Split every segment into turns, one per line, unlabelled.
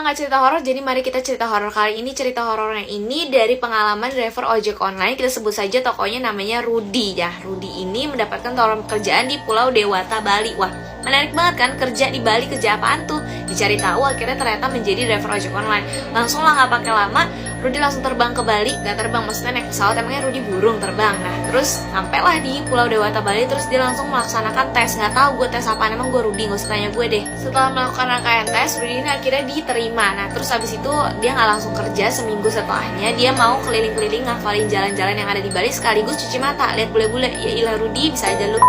nggak cerita horor, jadi mari kita cerita horor. Kali ini cerita horornya ini dari pengalaman driver ojek online. Kita sebut saja tokonya namanya Rudy ya. Rudy ini mendapatkan tawaran pekerjaan di Pulau Dewata, Bali. Wah, menarik banget kan, kerja di Bali, kerja apaan tuh? Dicari tahu akhirnya ternyata menjadi driver ojek online. Langsung lah, nggak pakai lama, Rudy langsung terbang ke Bali. Nggak terbang, maksudnya naik pesawat, emangnya Rudy burung terbang. Nah, terus sampailah di Pulau Dewata, Bali. Terus dia langsung melaksanakan tes. Nggak tahu gue tes apaan, emang gue Rudy, nggak usah tanya gue deh. Setelah melakukan rangkaian tes, Rudy ini akhirnya diterima. Nah, terus habis itu dia nggak langsung kerja. Seminggu setelahnya dia mau keliling-keliling ngafalin jalan-jalan yang ada di Bali sekaligus cuci mata, lihat bule-bule. Ya ilah Rudy, bisa aja lu.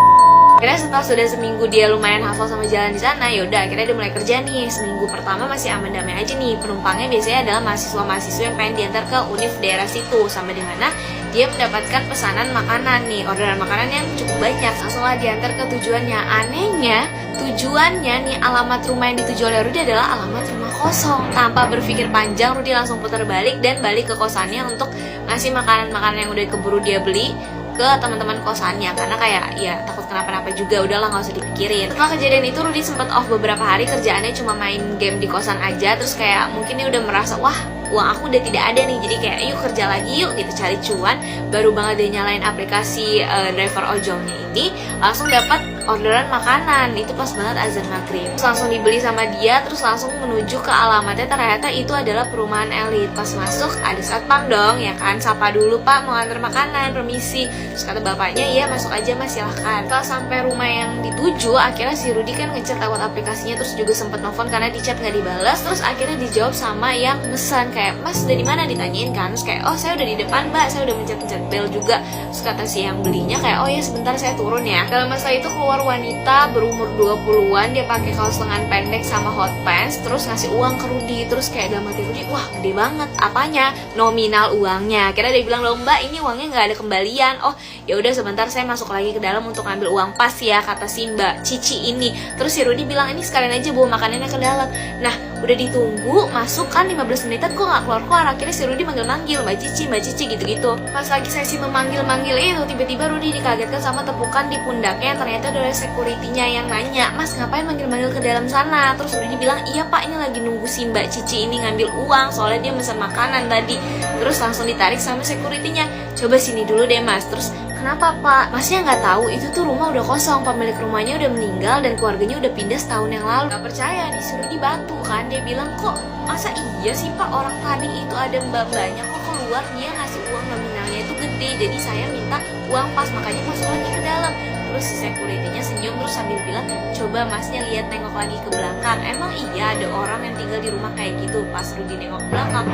Akhirnya setelah sudah seminggu dia lumayan hafal sama jalan di sana, yaudah akhirnya dia mulai kerja nih. Seminggu pertama masih aman damai aja nih. Penumpangnya biasanya adalah mahasiswa-mahasiswa yang pengen diantar ke univ daerah situ, sampai dimana dia mendapatkan pesanan makanan nih, orderan makanan yang cukup banyak. Langsunglah diantar ke tujuannya. Anehnya tujuannya nih, alamat rumah yang dituju oleh Rudy adalah alamat rumah kosong. Tanpa berpikir panjang, Rudy langsung putar balik dan balik ke kosannya untuk ngasih makanan-makanan yang udah keburu dia beli ke teman-teman kosannya, karena kayak ya takut kenapa-napa juga, udahlah nggak usah dipikirin. Setelah kejadian itu Rudy sempat off beberapa hari, kerjaannya cuma main game di kosan aja. Terus kayak mungkin dia udah merasa, wah uang aku udah tidak ada nih, jadi kayak yuk kerja lagi yuk gitu, cari cuan. Baru banget dia nyalain aplikasi driver ojolnya ini, langsung dapat orderan makanan. Itu pas banget azan maghrib, terus langsung dibeli sama dia, terus langsung menuju ke alamatnya. Ternyata itu adalah perumahan elit. Pas masuk ada satpam dong ya kan, sapa dulu, Pak mau antar makanan, permisi. Terus kata bapaknya, iya masuk aja mas, silahkan. Setelah sampai rumah yang dituju, akhirnya si Rudy kan ngechat lewat aplikasinya, terus juga sempet nelfon karena di chat nggak dibalas. Terus akhirnya dijawab sama yang pesan, kayak mas udah di mana, ditanyain kan. Terus kayak, oh saya udah di depan mbak, saya udah mencet-mencet bel juga. Terus kata si yang belinya kayak, oh ya sebentar saya turun ya. Dalam masa itu keluar wanita berumur 20-an, dia pakai kaos lengan pendek sama hot pants, terus ngasih uang ke Rudy. Terus kayak dalam hati Rudy, wah gede banget. Apanya? Nominal uangnya. Akhirnya dia bilang, loh mbak ini uangnya nggak ada kembalian. Oh ya udah sebentar saya masuk lagi ke dalam untuk ngambil uang pas ya, kata si mbak Cici ini. Terus si Rudy bilang, ini sekalian aja bawa makanannya ke dalam. Nah udah ditunggu masuk kan 15 menitan kok nggak keluar-keluar. Akhirnya si Rudy manggil-manggil mbak Cici gitu-gitu. Pas lagi sesi memanggil-manggil itu, tiba-tiba Rudy dikagetkan sama tepukan di pundaknya yang ternyata dari security-nya yang nanya, mas ngapain manggil-manggil ke dalam sana? Terus Rudy bilang, iya pak ini lagi nunggu si mbak Cici ini ngambil uang, soalnya dia pesan makanan tadi. Terus langsung ditarik sama security-nya, coba sini dulu deh mas. Terus kenapa pak? Masnya nggak tahu itu tuh rumah udah kosong, pemilik rumahnya udah meninggal dan keluarganya udah pindah setahun yang lalu. Gak percaya, disuruh dibantu kan. Dia bilang, kok masa iya sih pak, orang tadi itu ada mbak-mbaknya kok keluar, dia ngasih uang nominalnya itu gede, jadi saya minta uang pas, makanya masuk lagi ke dalam. Terus si security-nya senyum terus sambil bilang, coba masnya lihat, nengok lagi ke belakang, emang iya ada orang yang tinggal di rumah kayak gitu? Pas Rudy nengok ke belakang,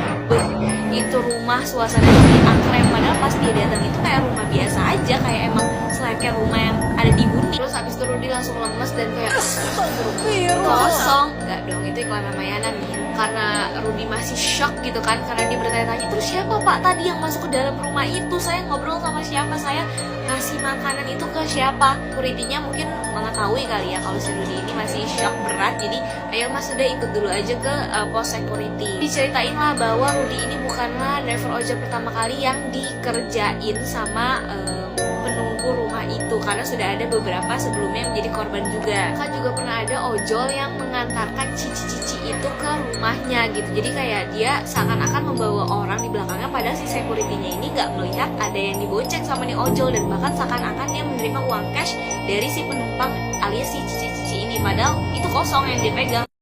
itu rumah suasananya angklem, padahal pas dia datang itu kayak rumah biasa aja, kayak emang selayaknya rumah yang ada di bumi. Terus habis itu Rudy langsung lemes dan kayak kosong. Enggak dong, itu iklan Ramayana nih. Karena Rudy masih shock gitu kan, karena dia bertanya-tanya, terus siapa pak tadi yang masuk ke dalam rumah itu? Saya ngobrol sama siapa? Saya ngasih makanan itu ke siapa? Security-nya mungkin mengetahui kali ya kalau si Rudy ini masih shock berat, jadi ayo mas udah ikut dulu aja ke pos security. Diceritain lah bahwa Rudy ini bukanlah driver ojek pertama kali yang dikerjain sama penunggu rumah itu, karena sudah ada beberapa sebelumnya yang menjadi korban juga. Kan juga pernah ada ojol yang mengantarkan cici-cici itu ke rumahnya gitu, jadi kayak dia seakan-akan membawa orang di belakangnya, padahal si security-nya ini nggak melihat ada yang dibonceng sama nih ojol, dan bahkan seakan-akan dia menerima uang cash dari si penumpang alias si cici-cici ini, padahal itu kosong yang dia pegang.